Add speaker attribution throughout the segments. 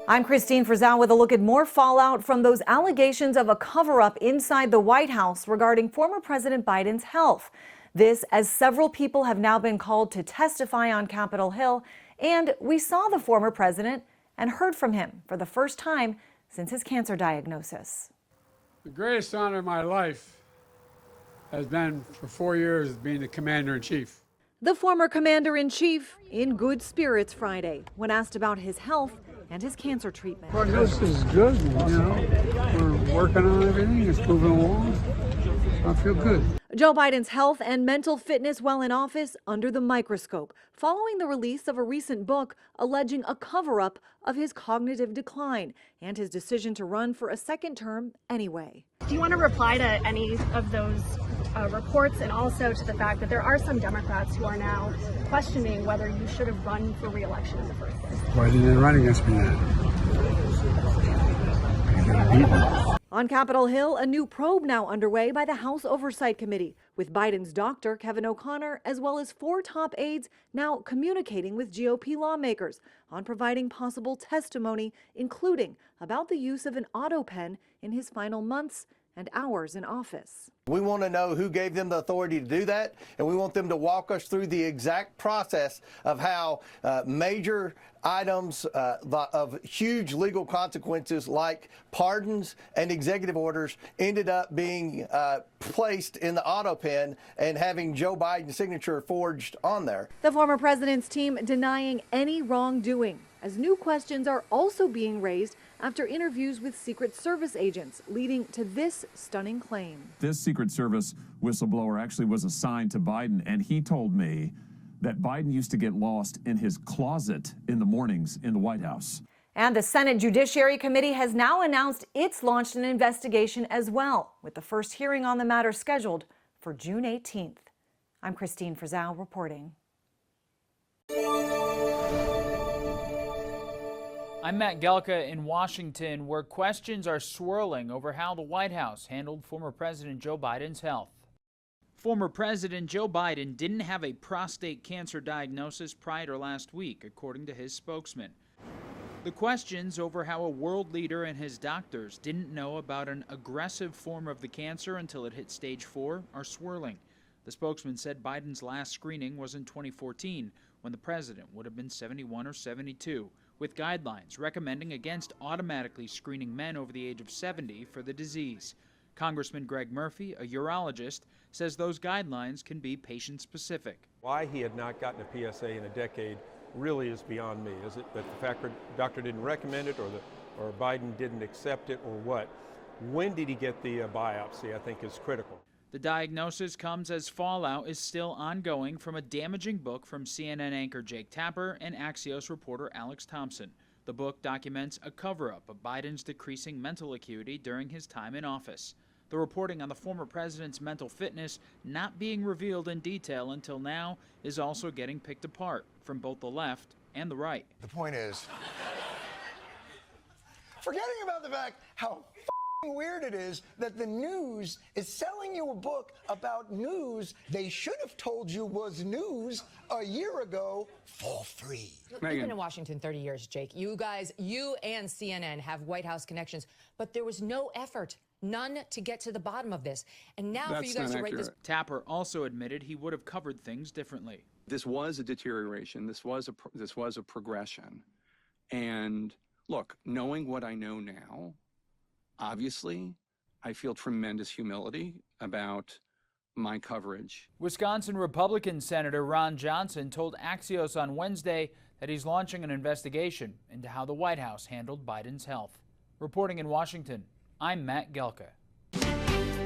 Speaker 1: I'm Christine Frizzell with a look at more fallout from those allegations of a cover-up inside the White House regarding former President Biden's health. This as several people have now been called to testify on Capitol Hill, and we saw the former president and heard from him for the first time since his cancer diagnosis.
Speaker 2: The greatest honor of my life has been for 4 years being the commander-in-chief.
Speaker 1: The former commander-in-chief in good spirits Friday when asked about his health and his cancer treatment.
Speaker 2: Prognosis is good, We're working on everything. It's moving along. I feel good.
Speaker 1: Joe Biden's health and mental fitness while in office under the microscope, following the release of a recent book alleging a cover-up of his cognitive decline and his decision to run for a second term anyway.
Speaker 3: Do you want to reply to any of those reports, and also to the fact that there are some Democrats who are now questioning whether you should have run for re-election in the first place?
Speaker 2: Why didn't they run against me then?
Speaker 1: On Capitol Hill, a new probe now underway by the House Oversight Committee, with Biden's doctor, Kevin O'Connor, as well as 4 top aides now communicating with GOP lawmakers on providing possible testimony, including about the use of an auto pen in his final months and hours in office.
Speaker 4: We want to know who gave them the authority to do that, and we want them to walk us through the exact process of how major items of huge legal consequences like pardons and executive orders ended up being placed in the auto pen and having Joe Biden's signature forged on there.
Speaker 1: The former president's team denying any wrongdoing, as new questions are also being raised after interviews with Secret Service agents, leading to this stunning claim.
Speaker 5: This Secret Service whistleblower actually was assigned to Biden, and he told me that Biden used to get lost in his closet in the mornings in the White House.
Speaker 1: And the Senate Judiciary Committee has now announced it's launched an investigation as well, with the first hearing on the matter scheduled for June 18th. I'm Christine Frizzell reporting.
Speaker 6: I'm Matt Gelka in Washington, where questions are swirling over how the White House handled former President Joe Biden's health. Former President Joe Biden didn't have a prostate cancer diagnosis prior to last week, according to his spokesman. The questions over how a world leader and his doctors didn't know about an aggressive form of the cancer until it hit stage 4 are swirling. The spokesman said Biden's last screening was in 2014, when the president would have been 71 or 72. With guidelines recommending against automatically screening men over the age of 70 for the disease. Congressman Greg Murphy, a urologist, says those guidelines can be patient-specific.
Speaker 7: Why he had not gotten a PSA in a decade really is beyond me. Is it that the doctor didn't recommend it, or Biden didn't accept it, or what? When did he get the biopsy, I think, is critical.
Speaker 6: The diagnosis comes as fallout is still ongoing from a damaging book from CNN anchor Jake Tapper and Axios reporter Alex Thompson. The book documents a cover-up of Biden's decreasing mental acuity during his time in office. The reporting on the former president's mental fitness not being revealed in detail until now is also getting picked apart from both the left and the right.
Speaker 8: The point is, forgetting about the fact how weird it is that the news is selling you a book about news they should have told you was news a year ago for free.
Speaker 9: You've been in Washington 30 years, Jake. You guys, you and CNN have White House connections, but there was no effort, none, to get to the bottom of this. And now for you guys to write this.
Speaker 6: Tapper also admitted he would have covered things differently.
Speaker 10: This was a deterioration. This was a progression. And look, knowing what I know now, obviously, I feel tremendous humility about my coverage.
Speaker 6: Wisconsin Republican Senator Ron Johnson told Axios on Wednesday that he's launching an investigation into how the White House handled Biden's health. Reporting in Washington, I'm Matt Gelka.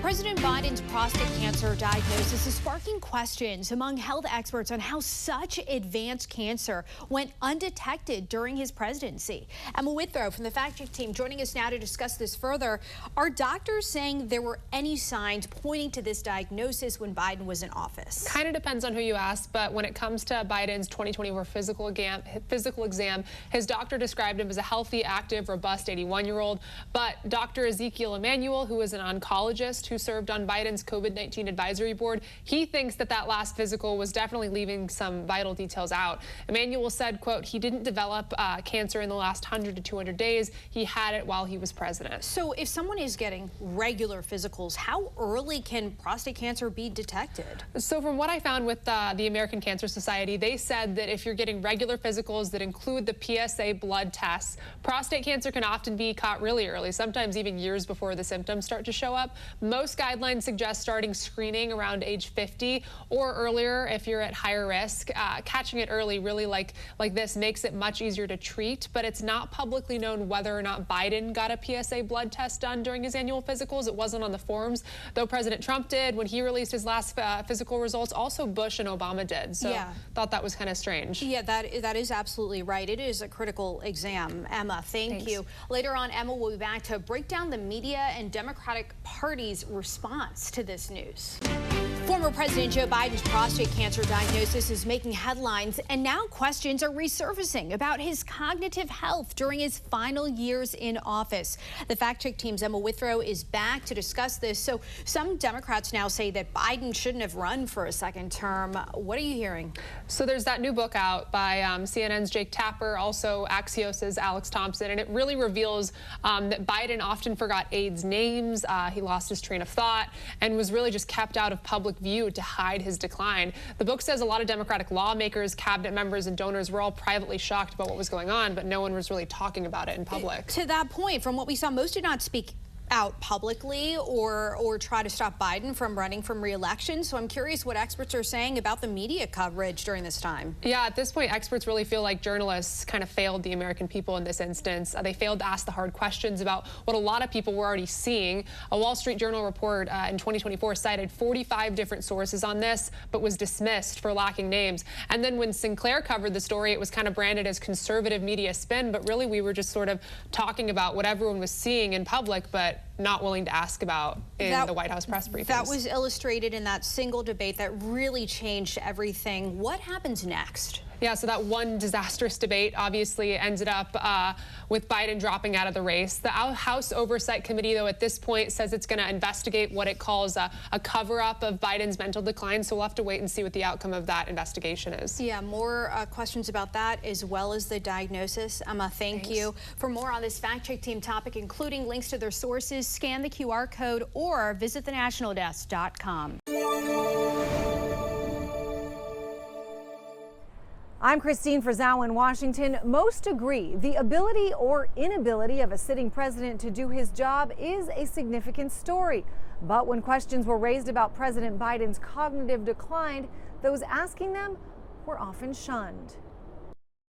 Speaker 11: President Biden's prostate cancer diagnosis is sparking questions among health experts on how such advanced cancer went undetected during his presidency. Emma Withrow from the Fact Check team joining us now to discuss this further. Are doctors saying there were any signs pointing to this diagnosis when Biden was in office?
Speaker 12: Kind of depends on who you ask, but when it comes to Biden's 2024 physical exam, his doctor described him as a healthy, active, robust 81-year-old. But Dr. Ezekiel Emanuel, who is an oncologist who served on Biden's COVID-19 advisory board. He thinks that last physical was definitely leaving some vital details out. Emanuel said, quote, he didn't develop cancer in the last 100 to 200 days. He had it while he was president.
Speaker 11: So if someone is getting regular physicals, how early can prostate cancer be detected?
Speaker 12: So from what I found with the American Cancer Society, they said that if you're getting regular physicals that include the PSA blood tests, prostate cancer can often be caught really early, sometimes even years before the symptoms start to show up. Most guidelines suggest starting screening around age 50 or earlier if you're at higher risk. Catching it early really like this makes it much easier to treat, but it's not publicly known whether or not Biden got a PSA blood test done during his annual physicals. It wasn't on the forms, though President Trump did when he released his last physical results. Also Bush and Obama did. So
Speaker 11: yeah.
Speaker 12: Thought that was kind of strange.
Speaker 11: Yeah, that is absolutely right. It is a critical exam. Emma, thank you. Later on, Emma will be back to break down the media and Democratic Party's response to this news. Former President Joe Biden's prostate cancer diagnosis is making headlines, and now questions are resurfacing about his cognitive health during his final years in office. The Fact Check Team's Emma Withrow is back to discuss this. So some Democrats now say that Biden shouldn't have run for a second term. What are you hearing?
Speaker 12: So there's that new book out by CNN's Jake Tapper, also Axios's Alex Thompson, and it really reveals that Biden often forgot aides' names. He lost his train of thought and was really just kept out of public view to hide his decline. The book says a lot of Democratic lawmakers, cabinet members, and donors were all privately shocked about what was going on, but no one was really talking about it in public.
Speaker 11: To that point, from what we saw, most did not speak out publicly or try to stop Biden from running from re-election. So I'm curious what experts are saying about the media coverage during this time.
Speaker 12: Yeah, at this point, experts really feel like journalists kind of failed the American people in this instance. They failed to ask the hard questions about what a lot of people were already seeing. A Wall Street Journal report in 2024 cited 45 different sources on this, but was dismissed for lacking names. And then when Sinclair covered the story, it was kind of branded as conservative media spin, but really we were just sort of talking about what everyone was seeing in public, but not willing to ask about in the White House press briefings.
Speaker 11: That was illustrated in that single debate that really changed everything. What happens next?
Speaker 12: Yeah, so that one disastrous debate obviously ended up with Biden dropping out of the race. The House Oversight Committee, though, at this point says it's going to investigate what it calls a cover-up of Biden's mental decline. So we'll have to wait and see what the outcome of that investigation is.
Speaker 11: Yeah, more questions about that as well as the diagnosis. Emma, thank you. For more on this Fact Check Team topic, including links to their sources, scan the QR code or visit thenationaldesk.com.
Speaker 1: I'm Christine Frizzau in Washington. Most agree the ability or inability of a sitting president to do his job is a significant story. But when questions were raised about President Biden's cognitive decline, those asking them were often shunned.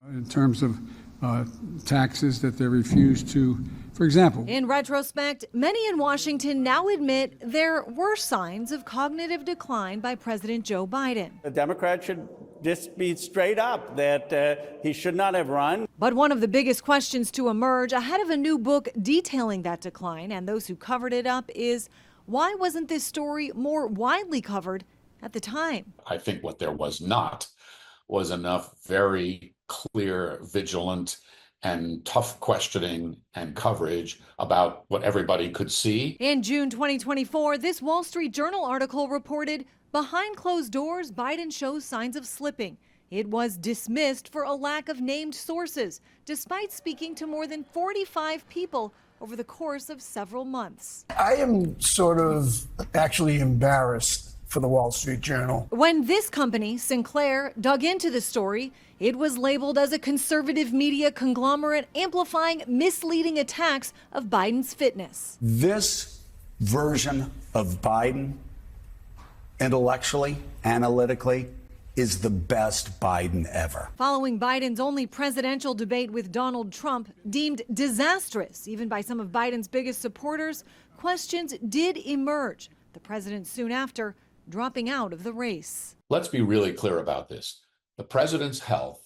Speaker 2: In terms of taxes that they refused to, for example.
Speaker 1: In retrospect, many in Washington now admit there were signs of cognitive decline by President Joe Biden.
Speaker 13: The Democrats should just be straight up that he should not have run.
Speaker 1: But one of the biggest questions to emerge ahead of a new book detailing that decline and those who covered it up is, why wasn't this story more widely covered at the time?
Speaker 14: I think what there was not was enough very clear, vigilant, and tough questioning and coverage about what everybody could see.
Speaker 1: In June 2024, this Wall Street Journal article reported, behind closed doors, Biden shows signs of slipping. It was dismissed for a lack of named sources, despite speaking to more than 45 people over the course of several months.
Speaker 8: I am sort of actually embarrassed for the Wall Street Journal.
Speaker 1: When this company, Sinclair, dug into the story, it was labeled as a conservative media conglomerate amplifying misleading attacks of Biden's fitness.
Speaker 15: This version of Biden, intellectually, analytically, is the best Biden ever.
Speaker 1: Following Biden's only presidential debate with Donald Trump, deemed disastrous even by some of Biden's biggest supporters, questions did emerge. The president soon after dropping out of the race.
Speaker 14: Let's be really clear about this. The president's health,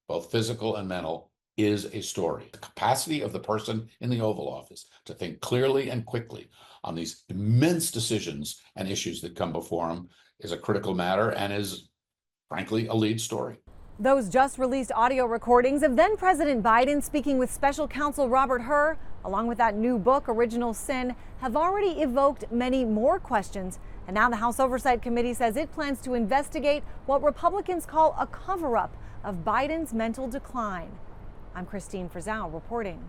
Speaker 14: both physical and mental, is a story. The capacity of the person in the Oval Office to think clearly and quickly on these immense decisions and issues that come before him is a critical matter and is, frankly, a lead story.
Speaker 1: Those just released audio recordings of then President Biden speaking with special counsel Robert Hur along with that new book, Original Sin, have already evoked many more questions. And now the House Oversight Committee says it plans to investigate what Republicans call a cover-up of Biden's mental decline. I'm Christine Frizzell reporting.